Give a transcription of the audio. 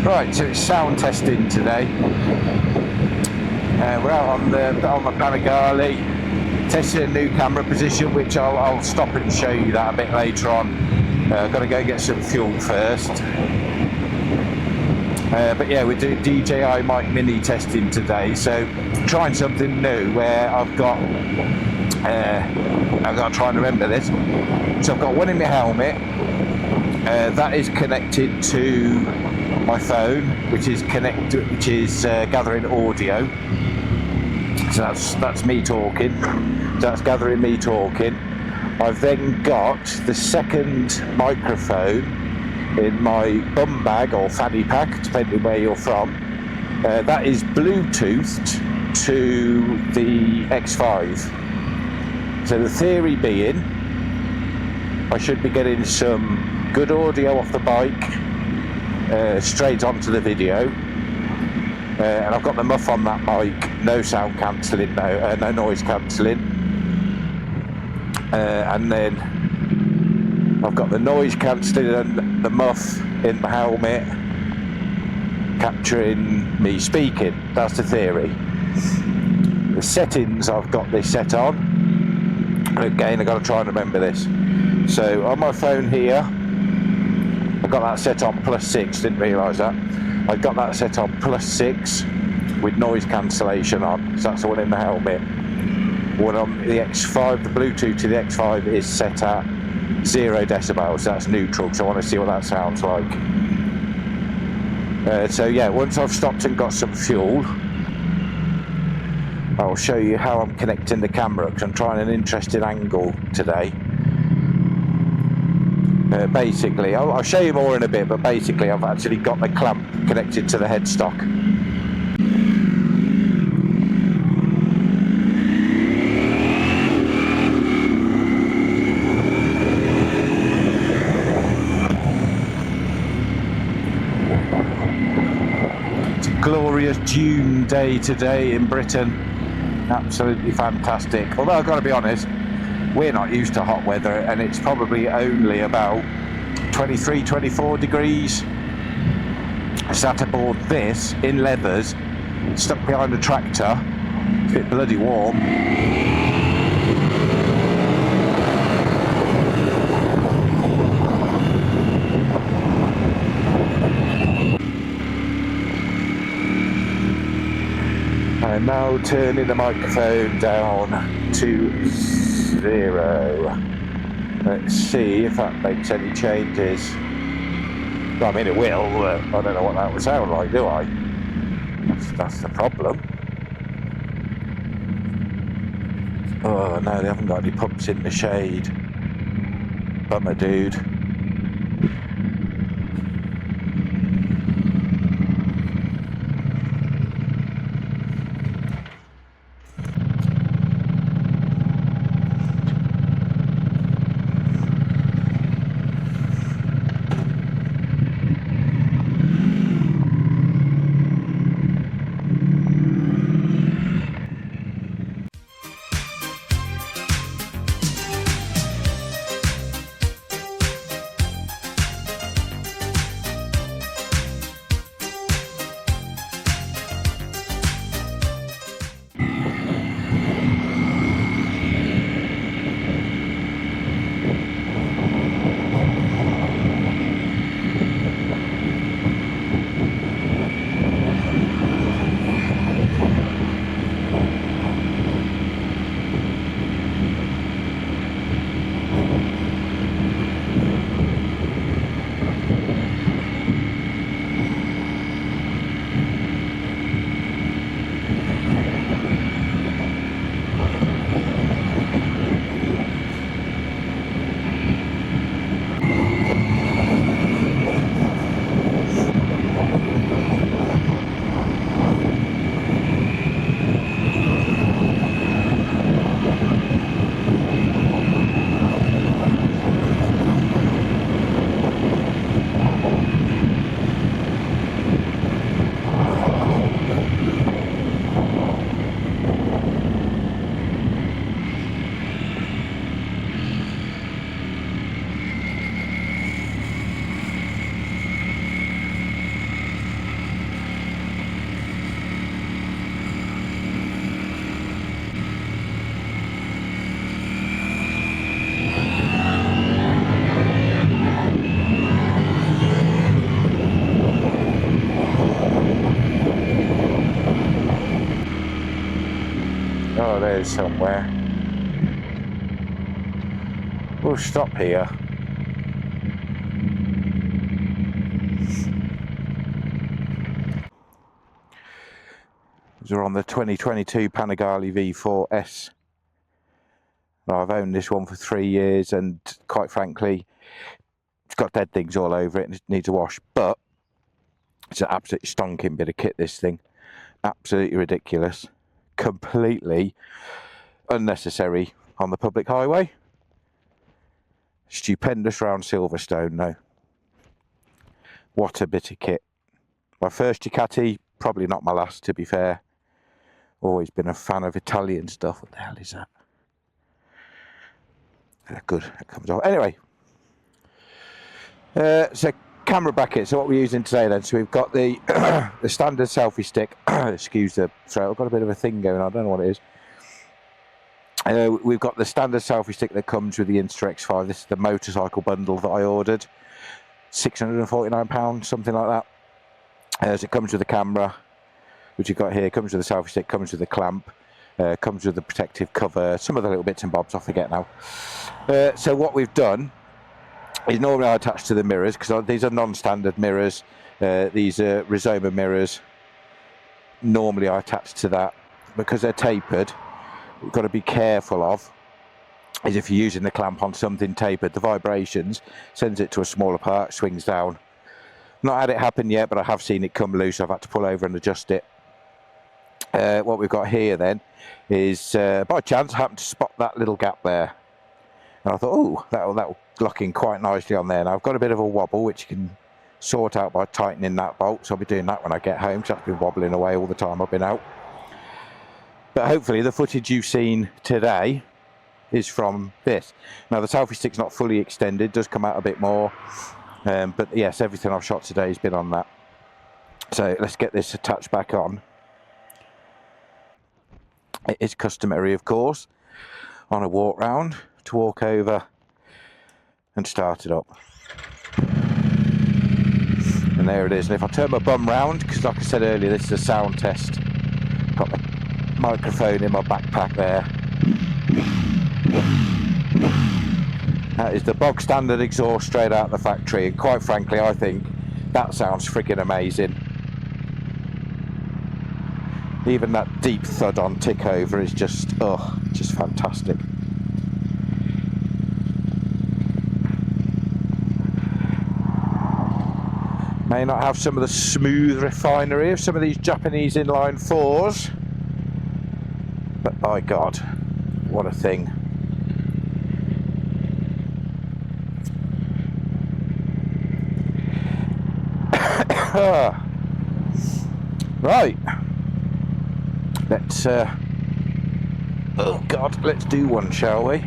Right, so it's sound testing today. We're out on the Panigale, testing a new camera position, which I'll stop and show you that a bit later on. I've got to go get some fuel first. But yeah, we're doing DJI Mic Mini testing today, so trying something new where I've got to try and remember this. So I've got one in my helmet, that is connected to my phone, which is gathering audio. So that's me talking. So that's gathering me talking. I've then got the second microphone in my bum bag or fanny pack, depending where you're from. That is Bluetoothed to the X5. So the theory being, I should be getting some good audio off the bike straight onto the video, and I've got the muff on that mic, no sound cancelling, no noise cancelling, and then I've got the noise cancelling and the muff in the helmet capturing me speaking. That's the theory. The settings, I've got this set on. Again, I've got to try and remember this. So on my phone here, I've got that set on +6, didn't realise that. I've got that set on +6 with noise cancellation on, so that's the one in the helmet. One on the X5, the Bluetooth to the X5 is set at 0 decibels, so that's neutral, so I want to see what that sounds like. So yeah, once I've stopped and got some fuel, I'll show you how I'm connecting the camera, because I'm trying an interesting angle today. Basically, I'll show you more in a bit, but basically I've actually got the clamp connected to the headstock. It's a glorious June day today in Britain. Absolutely fantastic. Although I've got to be honest, we're not used to hot weather, and it's probably only about 23, 24 degrees. I sat aboard this in leathers, stuck behind a tractor. It's a bit bloody warm. I'm now turning the microphone down to 0. Let's see if that makes any changes. Well, I mean, it will, but I don't know what that would sound like, do I? That's the problem. Oh no, they haven't got any pumps in the shade. Bummer, dude. go somewhere. We'll stop here. We're on the 2022 Panigale V4S. Now, I've owned this one for 3 years, and quite frankly, it's got dead things all over it and it needs a wash. But it's an absolutely stonking bit of kit, this thing. Absolutely ridiculous. Completely unnecessary on the public highway. Stupendous round Silverstone, though. What a bit of kit. My first Ducati, probably not my last, to be fair. Always been a fan of Italian stuff. What the hell is that? Good, it comes off. Anyway, so camera bracket. So what we're using today then, so we've got the the standard selfie stick. Excuse the throat, I've got a bit of a thing going on, I don't know what it is. We've got the standard selfie stick that comes with the Insta360 X5. This is the motorcycle bundle that I ordered. £649, something like that. So it comes with the camera, which you've got here, comes with the selfie stick, comes with the clamp, comes with the protective cover, some of the little bits and bobs, I forget now. So what we've done is normally I attach to the mirrors, because these are non-standard mirrors. These are Rizoma mirrors. Normally I attach to that. Because they're tapered, we've got to be careful of is if you're using the clamp on something tapered, the vibrations sends it to a smaller part, swings down. Not had it happen yet, but I have seen it come loose. I've had to pull over and adjust it. What we've got here then is, by chance, I happened to spot that little gap there. And I thought, oh, that'll lock in quite nicely on there. Now, I've got a bit of a wobble, which you can sort out by tightening that bolt. So I'll be doing that when I get home, because that's been wobbling away all the time I've been out. But hopefully the footage you've seen today is from this. Now, the selfie stick's not fully extended, does come out a bit more. But yes, everything I've shot today has been on that. So let's get this attached back on. It is customary, of course, on a walk round to walk over and start it up. And there it is. And if I turn my bum round, because like I said earlier, this is a sound test. Got the microphone in my backpack there. That is the bog standard exhaust straight out of the factory, and quite frankly I think that sounds freaking amazing. Even that deep thud on tick over is just fantastic. May not have some of the smooth refinery of some of these Japanese inline 4s, but by God, what a thing. Right, let's oh God, let's do one, shall we?